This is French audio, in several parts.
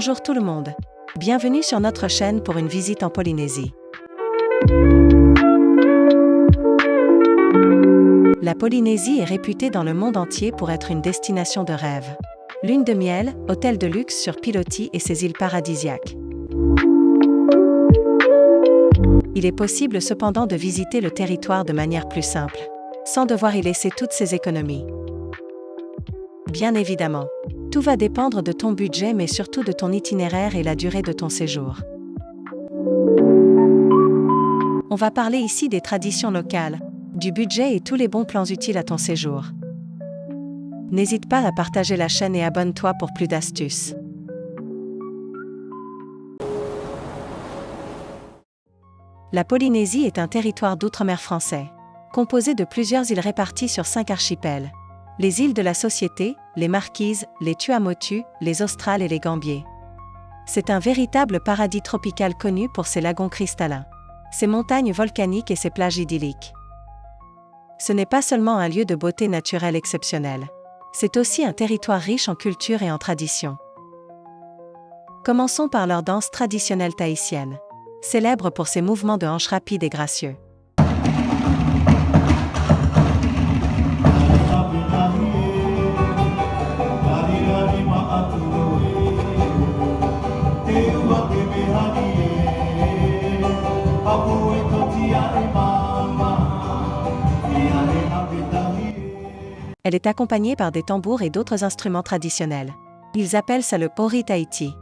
Bonjour tout le monde. Bienvenue sur notre chaîne pour une visite en Polynésie. La Polynésie est réputée dans le monde entier pour être une destination de rêve. Lune de miel, hôtel de luxe sur pilotis et ses îles paradisiaques. Il est possible cependant de visiter le territoire de manière plus simple, sans devoir y laisser toutes ses économies. Bien évidemment, tout va dépendre de ton budget mais surtout de ton itinéraire et la durée de ton séjour. On va parler ici des traditions locales, du budget et tous les bons plans utiles à ton séjour. N'hésite pas à partager la chaîne et abonne-toi pour plus d'astuces. La Polynésie est un territoire d'outre-mer français, composé de plusieurs îles réparties sur 5 archipels. Les îles de la Société, les Marquises, les Tuamotu, les Australes et les Gambiers. C'est un véritable paradis tropical connu pour ses lagons cristallins, ses montagnes volcaniques et ses plages idylliques. Ce n'est pas seulement un lieu de beauté naturelle exceptionnelle, c'est aussi un territoire riche en culture et en traditions. Commençons par leur danse traditionnelle tahitienne, célèbre pour ses mouvements de hanches rapides et gracieux. Elle est accompagnée par des tambours et d'autres instruments traditionnels. Ils appellent ça le Pori Tahiti.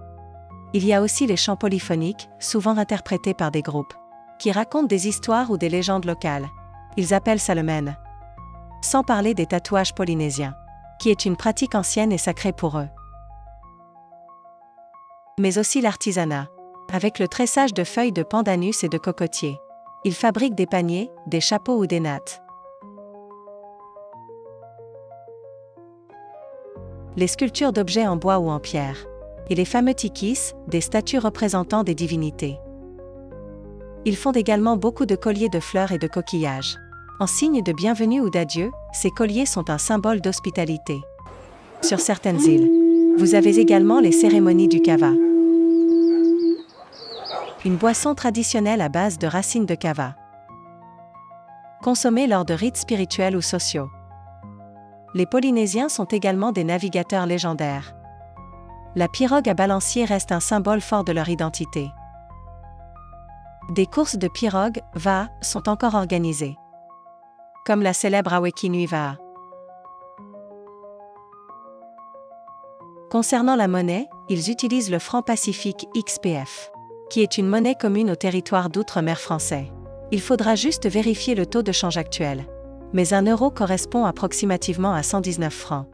Il y a aussi les chants polyphoniques, souvent interprétés par des groupes, qui racontent des histoires ou des légendes locales. Ils appellent ça le men. Sans parler des tatouages polynésiens, qui est une pratique ancienne et sacrée pour eux. Mais aussi l'artisanat, avec le tressage de feuilles de pandanus et de cocotiers. Ils fabriquent des paniers, des chapeaux ou des nattes. Les sculptures d'objets en bois ou en pierre. Et les fameux tikis, des statues représentant des divinités. Ils font également beaucoup de colliers de fleurs et de coquillages. En signe de bienvenue ou d'adieu, ces colliers sont un symbole d'hospitalité. Sur certaines îles, vous avez également les cérémonies du kava. Une boisson traditionnelle à base de racines de kava. Consommée lors de rites spirituels ou sociaux. Les Polynésiens sont également des navigateurs légendaires. La pirogue à balancier reste un symbole fort de leur identité. Des courses de pirogue, va, sont encore organisées. Comme la célèbre Aweki Nui Va'a. Concernant la monnaie, ils utilisent le franc pacifique XPF, qui est une monnaie commune au territoire d'outre-mer français. Il faudra juste vérifier le taux de change actuel. Mais 1 euro correspond approximativement à 119 francs.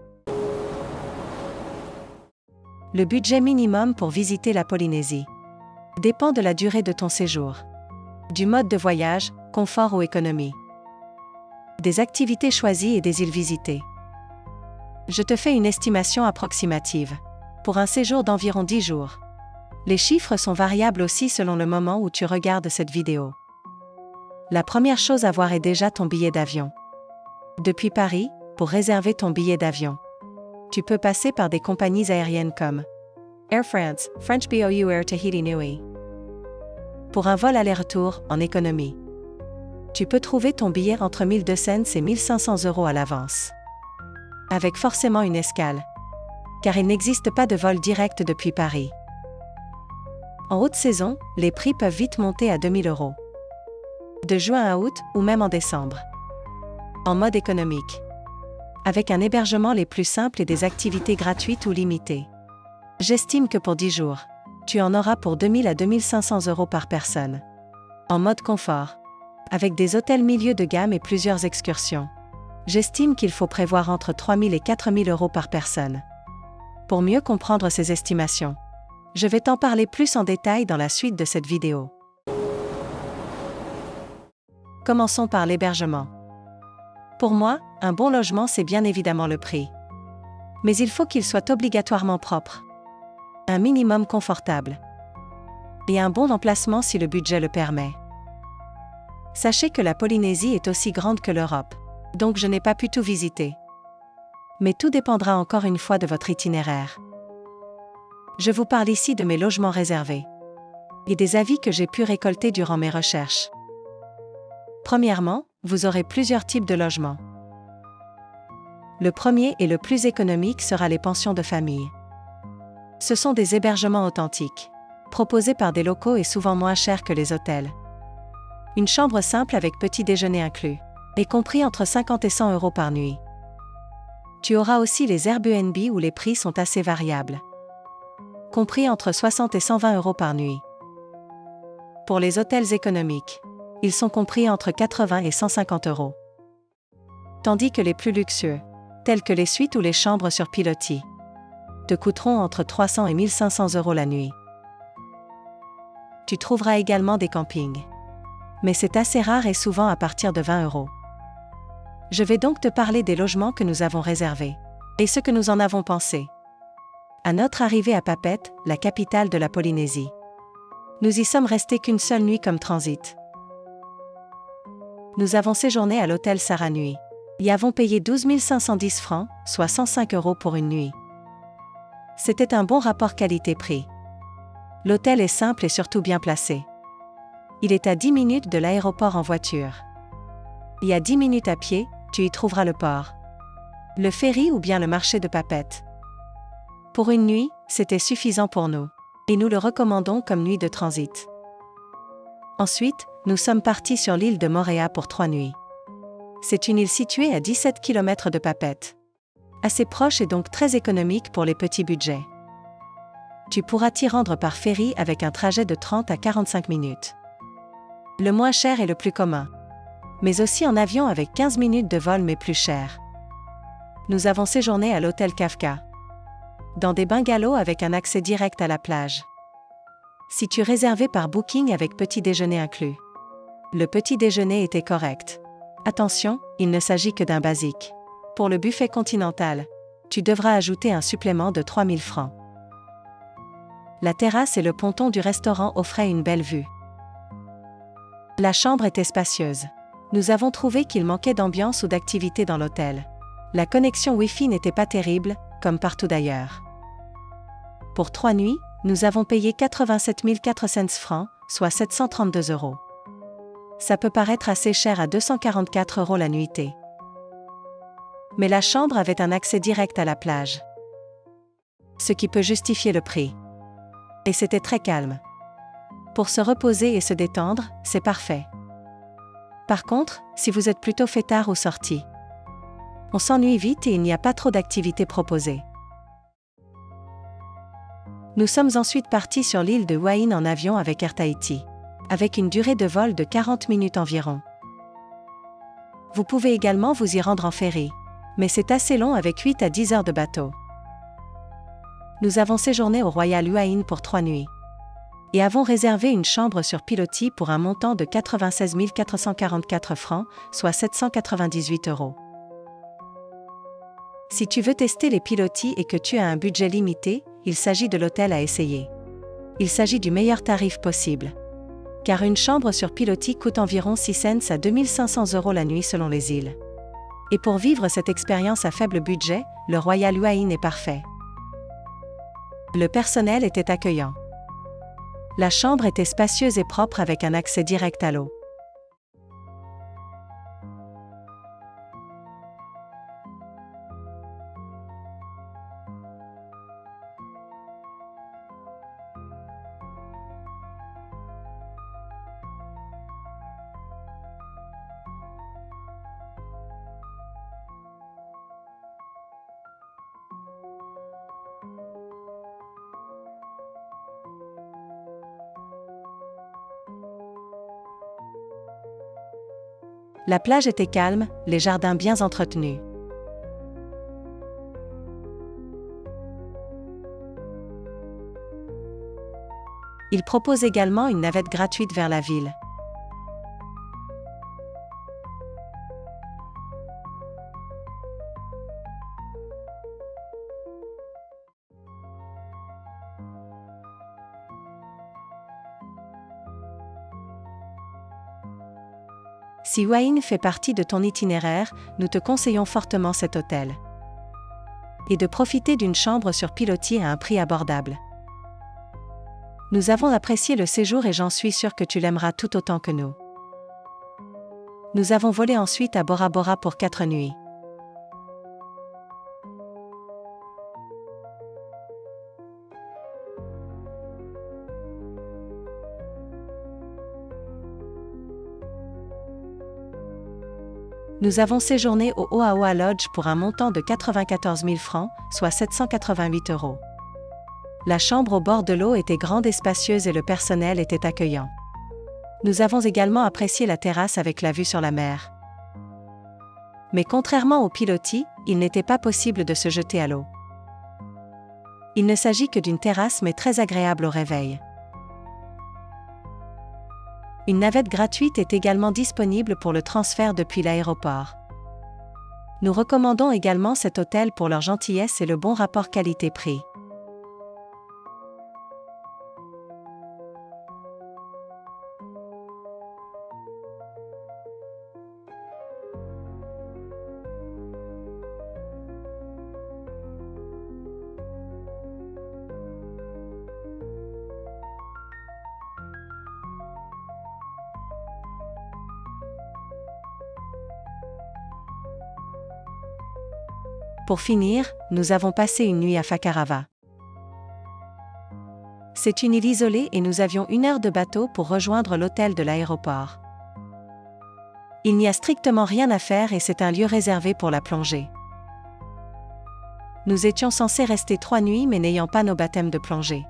Le budget minimum pour visiter la Polynésie dépend de la durée de ton séjour, du mode de voyage, confort ou économie, des activités choisies et des îles visitées. Je te fais une estimation approximative, pour un séjour d'environ 10 jours. Les chiffres sont variables aussi selon le moment où tu regardes cette vidéo. La première chose à voir est déjà ton billet d'avion. Depuis Paris, pour réserver ton billet d'avion, tu peux passer par des compagnies aériennes comme Air France, French BOU Air Tahiti Nui. Pour un vol aller-retour, en économie, tu peux trouver ton billet entre 1200 et 1500 euros à l'avance. Avec forcément une escale, car il n'existe pas de vol direct depuis Paris. En haute saison, les prix peuvent vite monter à 2000 euros. De juin à août, ou même en décembre. En mode économique. Avec un hébergement les plus simples et des activités gratuites ou limitées. J'estime que pour 10 jours, tu en auras pour 2000 à 2500 euros par personne. En mode confort. Avec des hôtels milieu de gamme et plusieurs excursions. J'estime qu'il faut prévoir entre 3000 et 4000 euros par personne. Pour mieux comprendre ces estimations, je vais t'en parler plus en détail dans la suite de cette vidéo. Commençons par l'hébergement. Pour moi, un bon logement c'est bien évidemment le prix. Mais il faut qu'il soit obligatoirement propre. Un minimum confortable. Et un bon emplacement si le budget le permet. Sachez que la Polynésie est aussi grande que l'Europe, donc je n'ai pas pu tout visiter. Mais tout dépendra encore une fois de votre itinéraire. Je vous parle ici de mes logements réservés et des avis que j'ai pu récolter durant mes recherches. Premièrement, vous aurez plusieurs types de logements. Le premier et le plus économique sera les pensions de famille. Ce sont des hébergements authentiques, proposés par des locaux et souvent moins chers que les hôtels. Une chambre simple avec petit déjeuner inclus, est compris entre 50 et 100 euros par nuit. Tu auras aussi les Airbnb où les prix sont assez variables, compris entre 60 et 120 euros par nuit. Pour les hôtels économiques, ils sont compris entre 80 et 150 euros. Tandis que les plus luxueux, tels que les suites ou les chambres sur pilotis, te coûteront entre 300 et 1500 euros la nuit. Tu trouveras également des campings, mais c'est assez rare et souvent à partir de 20 euros. Je vais donc te parler des logements que nous avons réservés, et ce que nous en avons pensé. À notre arrivée à Papeete, la capitale de la Polynésie, nous y sommes restés qu'une seule nuit comme transit. Nous avons séjourné à l'hôtel Saranui. Y avons payé 12 510 francs, soit 105 euros pour une nuit. C'était un bon rapport qualité-prix. L'hôtel est simple et surtout bien placé. Il est à 10 minutes de l'aéroport en voiture. Et à 10 minutes à pied, tu y trouveras le port, le ferry ou bien le marché de Papeete. Pour une nuit, c'était suffisant pour nous, et nous le recommandons comme nuit de transit. Ensuite, nous sommes partis sur l'île de Moorea pour 3 nuits. C'est une île située à 17 km de Papeete. Assez proche et donc très économique pour les petits budgets. Tu pourras t'y rendre par ferry avec un trajet de 30 à 45 minutes. Le moins cher est le plus commun, mais aussi en avion avec 15 minutes de vol mais plus cher. Nous avons séjourné à l'hôtel Kafka, dans des bungalows avec un accès direct à la plage. Si tu réservais par Booking avec petit déjeuner inclus, le petit déjeuner était correct. Attention, il ne s'agit que d'un basique. Pour le buffet continental, tu devras ajouter un supplément de 3000 francs. La terrasse et le ponton du restaurant offraient une belle vue. La chambre était spacieuse. Nous avons trouvé qu'il manquait d'ambiance ou d'activité dans l'hôtel. La connexion Wi-Fi n'était pas terrible, comme partout d'ailleurs. Pour 3 nuits, nous avons payé 87 400 francs, soit 732 euros. Ça peut paraître assez cher à 244 euros la nuitée. Mais la chambre avait un accès direct à la plage, ce qui peut justifier le prix. Et c'était très calme. Pour se reposer et se détendre, c'est parfait. Par contre, si vous êtes plutôt fêtard ou sorti, on s'ennuie vite et il n'y a pas trop d'activités proposées. Nous sommes ensuite partis sur l'île de Hua Hin en avion avec Air Tahiti, avec une durée de vol de 40 minutes environ. Vous pouvez également vous y rendre en ferry, mais c'est assez long avec 8 à 10 heures de bateau. Nous avons séjourné au Royal Hua Hin pour 3 nuits, et avons réservé une chambre sur pilotis pour un montant de 96 444 francs, soit 798 euros. Si tu veux tester les pilotis et que tu as un budget limité, il s'agit de l'hôtel à essayer. Il s'agit du meilleur tarif possible, car une chambre sur pilotis coûte environ 6 cents à 2500 euros la nuit selon les îles. Et pour vivre cette expérience à faible budget, le Royal Hua Hin est parfait. Le personnel était accueillant. La chambre était spacieuse et propre avec un accès direct à l'eau. La plage était calme, les jardins bien entretenus. Il propose également une navette gratuite vers la ville. Si Hua Hin fait partie de ton itinéraire, nous te conseillons fortement cet hôtel. Et de profiter d'une chambre sur pilotis à un prix abordable. Nous avons apprécié le séjour et j'en suis sûr que tu l'aimeras tout autant que nous. Nous avons volé ensuite à Bora Bora pour 4 nuits. Nous avons séjourné au Oaoa Lodge pour un montant de 94 000 francs, soit 788 €. La chambre au bord de l'eau était grande et spacieuse et le personnel était accueillant. Nous avons également apprécié la terrasse avec la vue sur la mer. Mais contrairement au pilotis, il n'était pas possible de se jeter à l'eau. Il ne s'agit que d'une terrasse mais très agréable au réveil. Une navette gratuite est également disponible pour le transfert depuis l'aéroport. Nous recommandons également cet hôtel pour leur gentillesse et le bon rapport qualité-prix. Pour finir, nous avons passé une nuit à Fakarava. C'est une île isolée et nous avions 1 heure de bateau pour rejoindre l'hôtel de l'aéroport. Il n'y a strictement rien à faire et c'est un lieu réservé pour la plongée. Nous étions censés rester 3 nuits mais n'ayant pas nos baptêmes de plongée.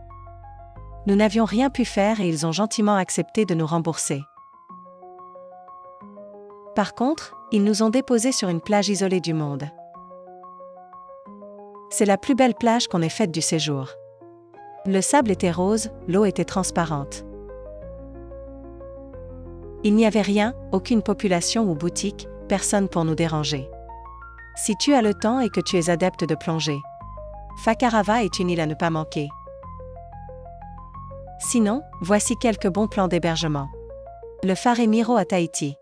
Nous n'avions rien pu faire et ils ont gentiment accepté de nous rembourser. Par contre, ils nous ont déposés sur une plage isolée du monde. C'est la plus belle plage qu'on ait faite du séjour. Le sable était rose, l'eau était transparente. Il n'y avait rien, aucune population ou boutique, personne pour nous déranger. Si tu as le temps et que tu es adepte de plongée, Fakarava est une île à ne pas manquer. Sinon, voici quelques bons plans d'hébergement. Le phare Miro à Tahiti.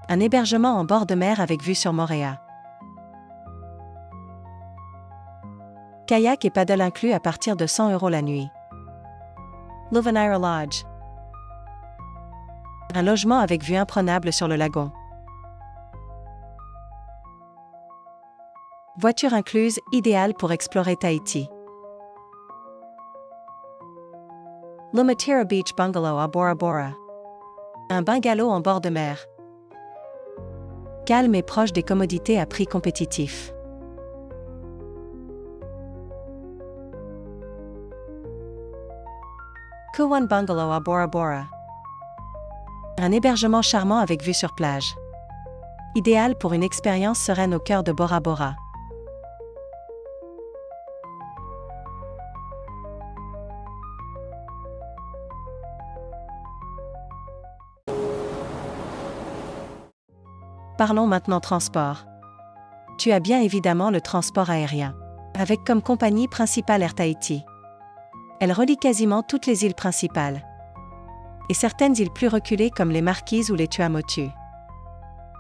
Un hébergement en bord de mer avec vue sur Moorea. Kayak et paddle inclus à partir de 100 € la nuit. Lovenaira Lodge. Un logement avec vue imprenable sur le lagon. Voiture incluse, idéale pour explorer Tahiti. Lumatira Beach Bungalow à Bora Bora. Un bungalow en bord de mer. Calme et proche des commodités à prix compétitif. Kuwan Bungalow à Bora Bora. Un hébergement charmant avec vue sur plage. Idéal pour une expérience sereine au cœur de Bora Bora. Parlons maintenant transport. Tu as bien évidemment le transport aérien, avec comme compagnie principale Air Tahiti. Elle relie quasiment toutes les îles principales. Et certaines îles plus reculées comme les Marquises ou les Tuamotu.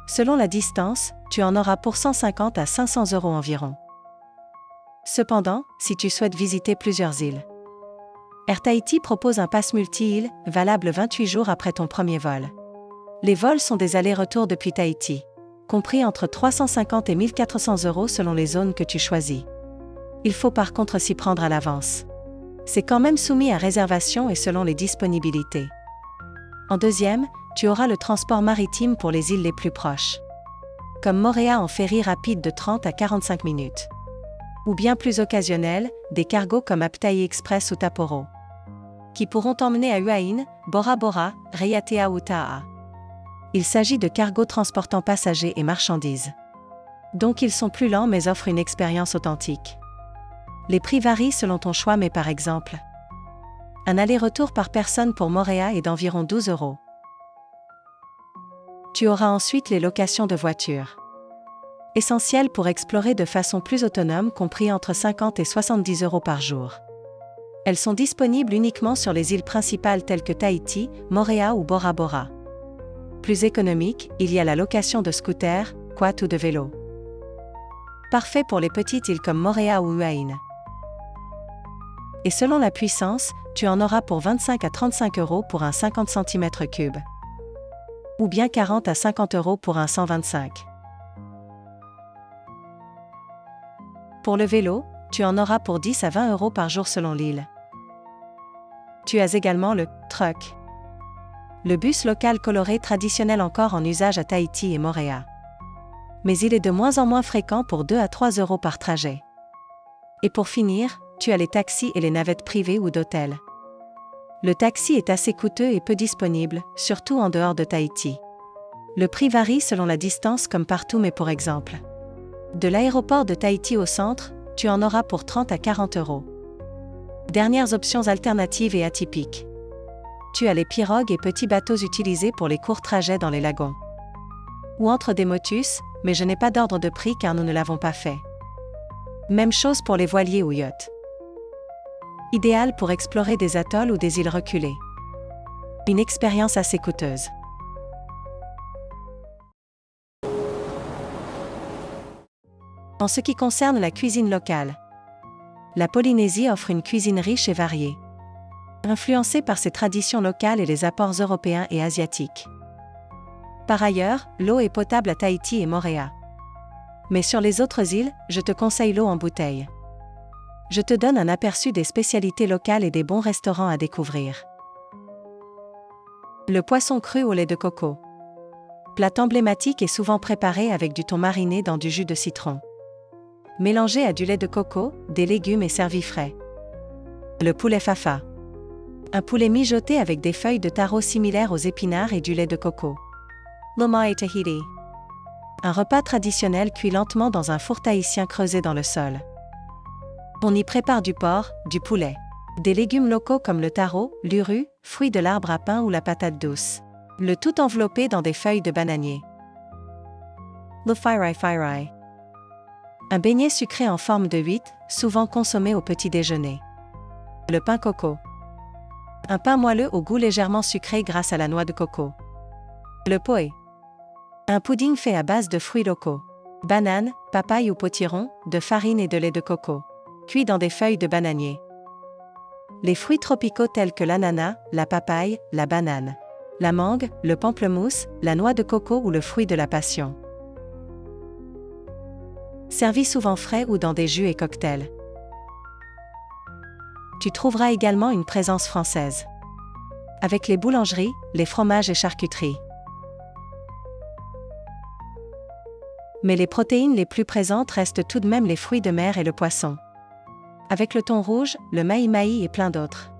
Selon la distance, tu en auras pour 150 à 500 € environ. Cependant, si tu souhaites visiter plusieurs îles, Air Tahiti propose un pass multi-îles, valable 28 jours après ton premier vol. Les vols sont des allers-retours depuis Tahiti, compris entre 350 et 1400 € selon les zones que tu choisis. Il faut par contre s'y prendre à l'avance. C'est quand même soumis à réservation et selon les disponibilités. En deuxième, tu auras le transport maritime pour les îles les plus proches. Comme Moorea en ferry rapide de 30 à 45 minutes. Ou bien plus occasionnel, des cargos comme Aptai Express ou Taporo. Qui pourront t'emmener à Huaïn, Bora Bora, Raiatea ou Ta'a. Il s'agit de cargos transportant passagers et marchandises. Donc ils sont plus lents mais offrent une expérience authentique. Les prix varient selon ton choix mais par exemple, un aller-retour par personne pour Moorea est d'environ 12 €. Tu auras ensuite les locations de voitures. Essentielles pour explorer de façon plus autonome compris entre 50 et 70 € par jour. Elles sont disponibles uniquement sur les îles principales telles que Tahiti, Moorea ou Bora Bora. Plus économique, il y a la location de scooters, quad ou de vélos. Parfait pour les petites îles comme Moorea ou Huaïn. Et selon la puissance, tu en auras pour 25 à 35 euros pour un 50 cm3. Ou bien 40 à 50 euros pour un 125. Pour le vélo, tu en auras pour 10 à 20 euros par jour selon l'île. Tu as également le truck. Le bus local coloré traditionnel encore en usage à Tahiti et Moorea. Mais il est de moins en moins fréquent pour 2 à 3 euros par trajet. Et pour finir, tu as les taxis et les navettes privées ou d'hôtel. Le taxi est assez coûteux et peu disponible, surtout en dehors de Tahiti. Le prix varie selon la distance comme partout, mais pour exemple, de l'aéroport de Tahiti au centre, tu en auras pour 30 à 40 euros. Dernières options alternatives et atypiques. Tu as les pirogues et petits bateaux utilisés pour les courts trajets dans les lagons. Ou entre des motus, mais je n'ai pas d'ordre de prix car nous ne l'avons pas fait. Même chose pour les voiliers ou yachts. Idéal pour explorer des atolls ou des îles reculées. Une expérience assez coûteuse. En ce qui concerne la cuisine locale, la Polynésie offre une cuisine riche et variée, influencée par ses traditions locales et les apports européens et asiatiques. Par ailleurs, l'eau est potable à Tahiti et Moorea. Mais sur les autres îles, je te conseille l'eau en bouteille. Je te donne un aperçu des spécialités locales et des bons restaurants à découvrir. Le poisson cru au lait de coco. Plat emblématique et souvent préparé avec du thon mariné dans du jus de citron. Mélangé à du lait de coco, des légumes et servi frais. Le poulet fafa. Un poulet mijoté avec des feuilles de taro similaires aux épinards et du lait de coco. Lomai Tahiti. Un repas traditionnel cuit lentement dans un four tahitien creusé dans le sol. On y prépare du porc, du poulet, des légumes locaux comme le taro, l'uru, fruit de l'arbre à pain ou la patate douce. Le tout enveloppé dans des feuilles de bananier. Le Firai Firai. Un beignet sucré en forme de huître, souvent consommé au petit déjeuner. Le pain coco. Un pain moelleux au goût légèrement sucré grâce à la noix de coco. Le poe. Un pudding fait à base de fruits locaux. Bananes, papaye ou potiron, de farine et de lait de coco. Cuit dans des feuilles de bananier. Les fruits tropicaux tels que l'ananas, la papaye, la banane, la mangue, le pamplemousse, la noix de coco ou le fruit de la passion. Servi souvent frais ou dans des jus et cocktails. Tu trouveras également une présence française. Avec les boulangeries, les fromages et charcuteries. Mais les protéines les plus présentes restent tout de même les fruits de mer et le poisson. Avec le thon rouge, le mahi-mahi et plein d'autres.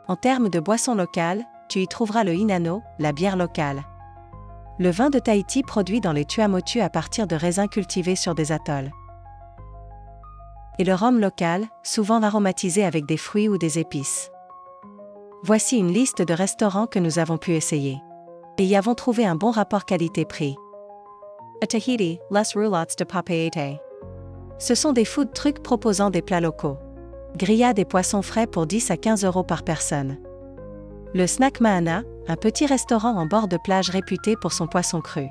En termes de boissons locales, tu y trouveras le hinano, la bière locale. Le vin de Tahiti produit dans les Tuamotu à partir de raisins cultivés sur des atolls. Et le rhum local, souvent aromatisé avec des fruits ou des épices. Voici une liste de restaurants que nous avons pu essayer. Et y avons trouvé un bon rapport qualité-prix. À Tahiti, les roulottes de papaete. Ce sont des food trucks proposant des plats locaux. Grillades et poissons frais pour 10 à 15 euros par personne. Le Snack Mahana, un petit restaurant en bord de plage réputé pour son poisson cru.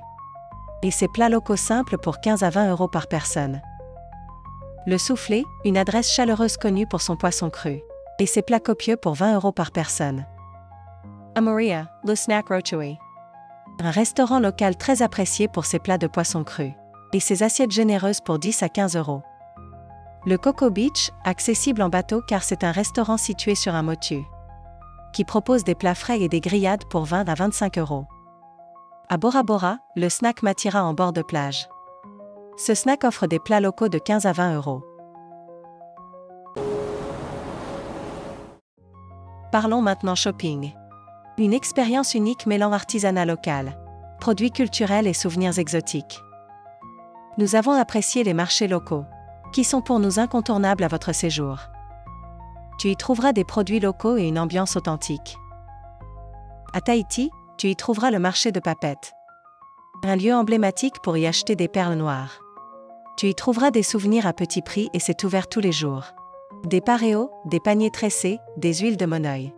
Et ses plats locaux simples pour 15 à 20 euros par personne. Le Soufflé, une adresse chaleureuse connue pour son poisson cru. Et ses plats copieux pour 20 euros par personne. À Moorea, le Snack Rochoi. Un restaurant local très apprécié pour ses plats de poisson cru. Et ses assiettes généreuses pour 10 à 15 euros. Le Coco Beach, accessible en bateau car c'est un restaurant situé sur un motu, qui propose des plats frais et des grillades pour 20 à 25 euros. À Bora Bora, le Snack Matira en bord de plage. Ce snack offre des plats locaux de 15 à 20 euros. Parlons maintenant shopping. Une expérience unique mêlant artisanat local, produits culturels et souvenirs exotiques. Nous avons apprécié les marchés locaux, qui sont pour nous incontournables à votre séjour. Tu y trouveras des produits locaux et une ambiance authentique. À Tahiti, tu y trouveras le marché de Papeete, un lieu emblématique pour y acheter des perles noires. Tu y trouveras des souvenirs à petit prix et c'est ouvert tous les jours. Des paréos, des paniers tressés, des huiles de monoï.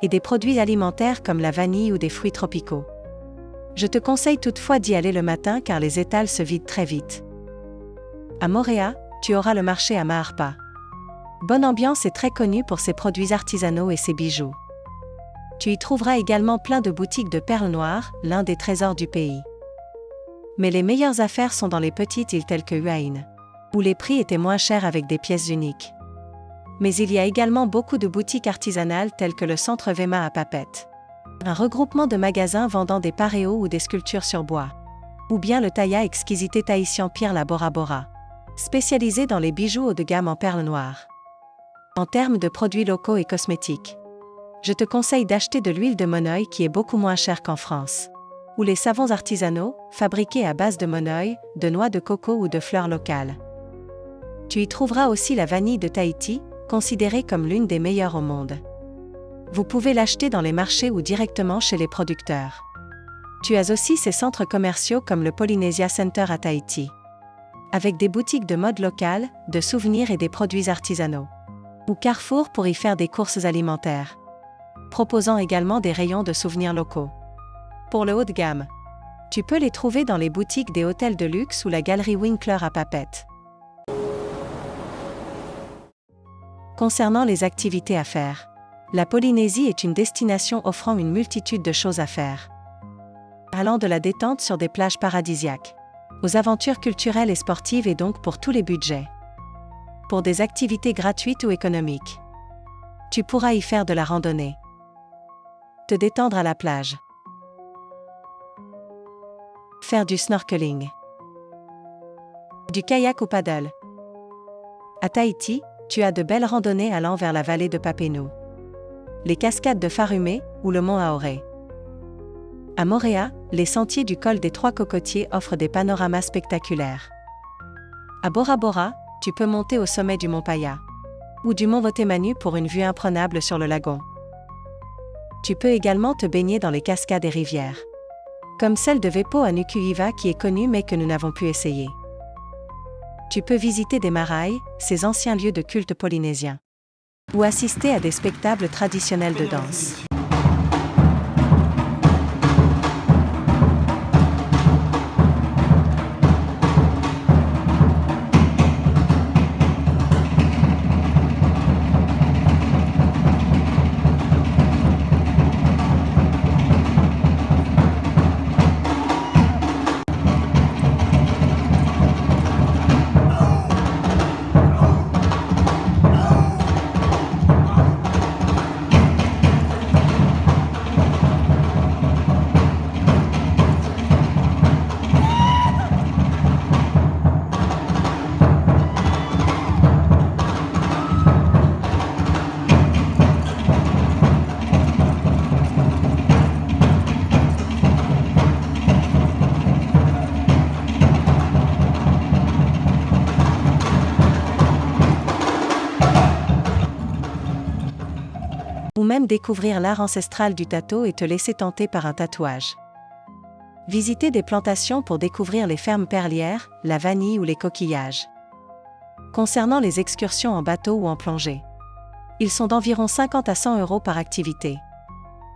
Et des produits alimentaires comme la vanille ou des fruits tropicaux. Je te conseille toutefois d'y aller le matin car les étals se vident très vite. À Moorea, tu auras le marché à Maharpa. Bonne Ambiance est très connue pour ses produits artisanaux et ses bijoux. Tu y trouveras également plein de boutiques de perles noires, l'un des trésors du pays. Mais les meilleures affaires sont dans les petites îles telles que Hua-Hin, où les prix étaient moins chers avec des pièces uniques. Mais il y a également beaucoup de boutiques artisanales telles que le Centre Vema à Papeete, un regroupement de magasins vendant des paréos ou des sculptures sur bois, ou bien le Taya Exquisité Tahitien Pierre la Bora Bora, spécialisé dans les bijoux haut de gamme en perles noires. En termes de produits locaux et cosmétiques, je te conseille d'acheter de l'huile de monoï qui est beaucoup moins chère qu'en France, ou les savons artisanaux, fabriqués à base de monoï, de noix de coco ou de fleurs locales. Tu y trouveras aussi la vanille de Tahiti, considérée comme l'une des meilleures au monde. Vous pouvez l'acheter dans les marchés ou directement chez les producteurs. Tu as aussi ces centres commerciaux comme le Polynesia Center à Tahiti, avec des boutiques de mode locale, de souvenirs et des produits artisanaux. Ou Carrefour pour y faire des courses alimentaires, proposant également des rayons de souvenirs locaux. Pour le haut de gamme, tu peux les trouver dans les boutiques des hôtels de luxe ou la galerie Winkler à Papeete. Concernant les activités à faire, la Polynésie est une destination offrant une multitude de choses à faire. Allant de la détente sur des plages paradisiaques, aux aventures culturelles et sportives et donc pour tous les budgets. Pour des activités gratuites ou économiques, tu pourras y faire de la randonnée, te détendre à la plage, faire du snorkeling, du kayak ou paddle. À Tahiti, tu as de belles randonnées allant vers la vallée de Papeenu, les cascades de Farume ou le mont Aoré. À Moorea, les sentiers du col des Trois Cocotiers offrent des panoramas spectaculaires. À Bora Bora, tu peux monter au sommet du mont Paya ou du mont Votemanu pour une vue imprenable sur le lagon. Tu peux également te baigner dans les cascades et rivières, comme celle de Vepo à Nuku'iva qui est connue mais que nous n'avons pu essayer. Tu peux visiter des maraïs, ces anciens lieux de culte polynésiens, ou assister à des spectacles traditionnels de danse. Ou même découvrir l'art ancestral du tato et te laisser tenter par un tatouage. Visiter des plantations pour découvrir les fermes perlières, la vanille ou les coquillages. Concernant les excursions en bateau ou en plongée, ils sont d'environ 50 à 100 € par activité.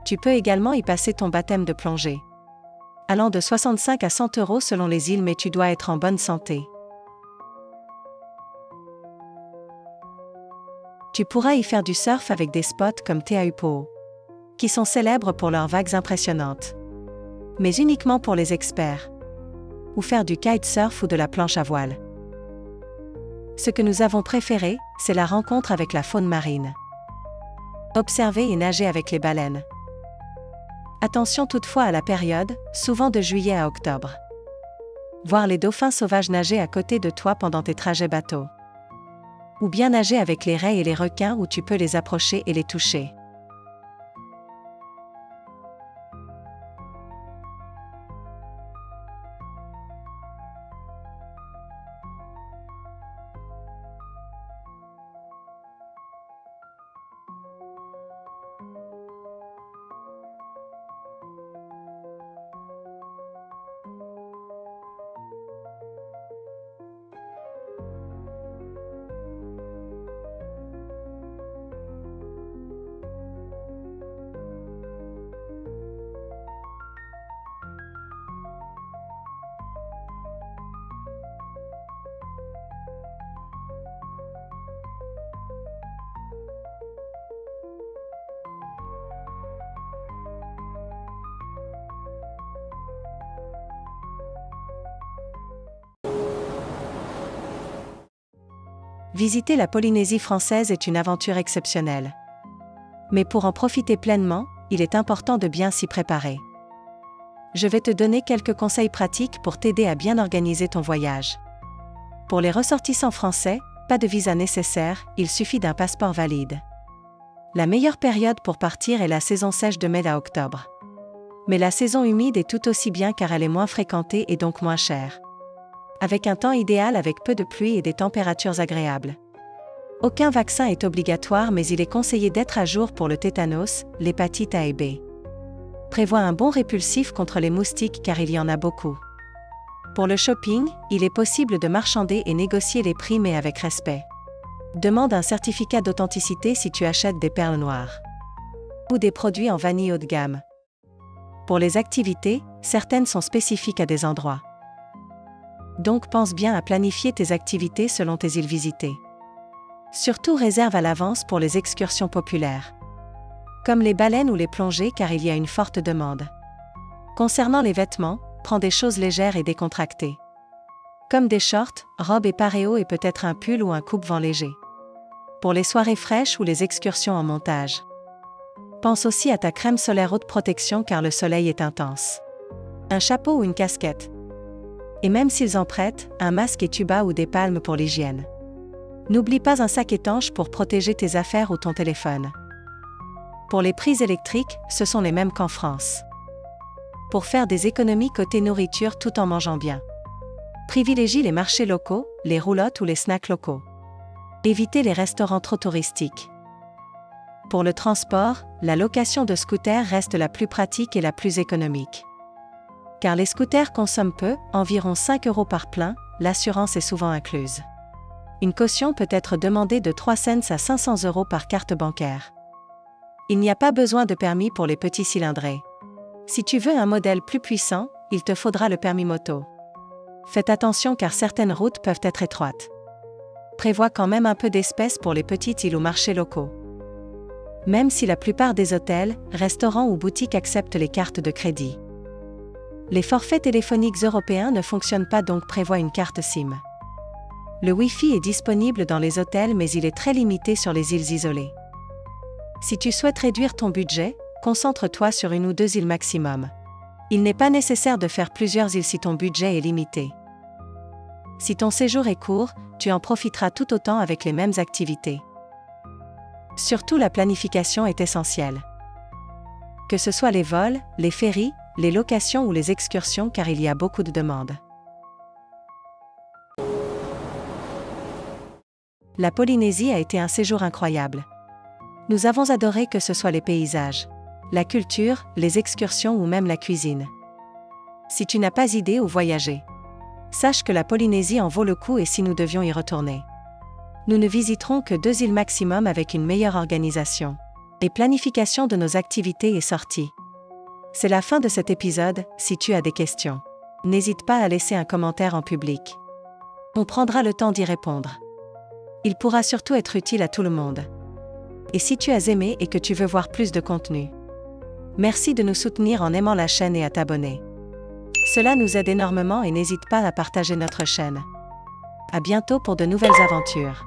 Tu peux également y passer ton baptême de plongée, allant de 65 à 100 € selon les îles, mais tu dois être en bonne santé. Tu pourras y faire du surf avec des spots comme Te Aupo'o, qui sont célèbres pour leurs vagues impressionnantes, mais uniquement pour les experts, ou faire du kitesurf ou de la planche à voile. Ce que nous avons préféré, c'est la rencontre avec la faune marine. Observer et nager avec les baleines. Attention toutefois à la période, souvent de juillet à octobre. Voir les dauphins sauvages nager à côté de toi pendant tes trajets bateau. Ou bien nager avec les raies et les requins où tu peux les approcher et les toucher. visiter la Polynésie française est une aventure exceptionnelle. Mais pour en profiter pleinement, il est important de bien s'y préparer. Je vais te donner quelques conseils pratiques pour t'aider à bien organiser ton voyage. Pour les ressortissants français, pas de visa nécessaire, il suffit d'un passeport valide. La meilleure période pour partir est la saison sèche de mai à octobre. Mais la saison humide est tout aussi bien car elle est moins fréquentée et donc moins chère. Avec un temps idéal avec peu de pluie et des températures agréables. Aucun vaccin est obligatoire mais il est conseillé d'être à jour pour le tétanos, l'hépatite A et B. Prévois un bon répulsif contre les moustiques car il y en a beaucoup. Pour le shopping, il est possible de marchander et négocier les prix mais avec respect. Demande un certificat d'authenticité si tu achètes des perles noires. Ou des produits en vanille haut de gamme. Pour les activités, certaines sont spécifiques à des endroits. Donc pense bien à planifier tes activités selon tes îles visitées. Surtout réserve à l'avance pour les excursions populaires. Comme les baleines ou les plongées car il y a une forte demande. Concernant les vêtements, prends des choses légères et décontractées. Comme des shorts, robes et paréos et peut-être un pull ou un coupe-vent léger. Pour les soirées fraîches ou les excursions en montage. Pense aussi à ta crème solaire haute protection car le soleil est intense. Un chapeau ou une casquette. Et même s'ils en prêtent, un masque et tuba ou des palmes pour l'hygiène. N'oublie pas un sac étanche pour protéger tes affaires ou ton téléphone. Pour les prises électriques, ce sont les mêmes qu'en France. Pour faire des économies côté nourriture tout en mangeant bien. Privilégie les marchés locaux, les roulottes ou les snacks locaux. Évitez les restaurants trop touristiques. Pour le transport, la location de scooters reste la plus pratique et la plus économique. Car les scooters consomment peu, environ 5 € par plein, l'assurance est souvent incluse. Une caution peut être demandée de 3 cents à 500 € par carte bancaire. Il n'y a pas besoin de permis pour les petits cylindrés. Si tu veux un modèle plus puissant, il te faudra le permis moto. Faites attention car certaines routes peuvent être étroites. Prévois quand même un peu d'espèces pour les petites îles ou marchés locaux. Même si la plupart des hôtels, restaurants ou boutiques acceptent les cartes de crédit. Les forfaits téléphoniques européens ne fonctionnent pas donc prévois une carte SIM. Le Wi-Fi est disponible dans les hôtels mais il est très limité sur les îles isolées. Si tu souhaites réduire ton budget, concentre-toi sur 1 ou 2 îles maximum. Il n'est pas nécessaire de faire plusieurs îles si ton budget est limité. Si ton séjour est court, tu en profiteras tout autant avec les mêmes activités. Surtout la planification est essentielle. Que ce soit les vols, les ferries, les locations ou les excursions car il y a beaucoup de demandes. La Polynésie a été un séjour incroyable. Nous avons adoré que ce soit les paysages, la culture, les excursions ou même la cuisine. Si tu n'as pas idée où voyager, sache que la Polynésie en vaut le coup et si nous devions y retourner. Nous ne visiterons que 2 îles maximum avec une meilleure organisation et planification de nos activités et sorties. C'est la fin de cet épisode, si tu as des questions, n'hésite pas à laisser un commentaire en public. On prendra le temps d'y répondre. Il pourra surtout être utile à tout le monde. Et si tu as aimé et que tu veux voir plus de contenu, merci de nous soutenir en aimant la chaîne et à t'abonner. Cela nous aide énormément et n'hésite pas à partager notre chaîne. À bientôt pour de nouvelles aventures.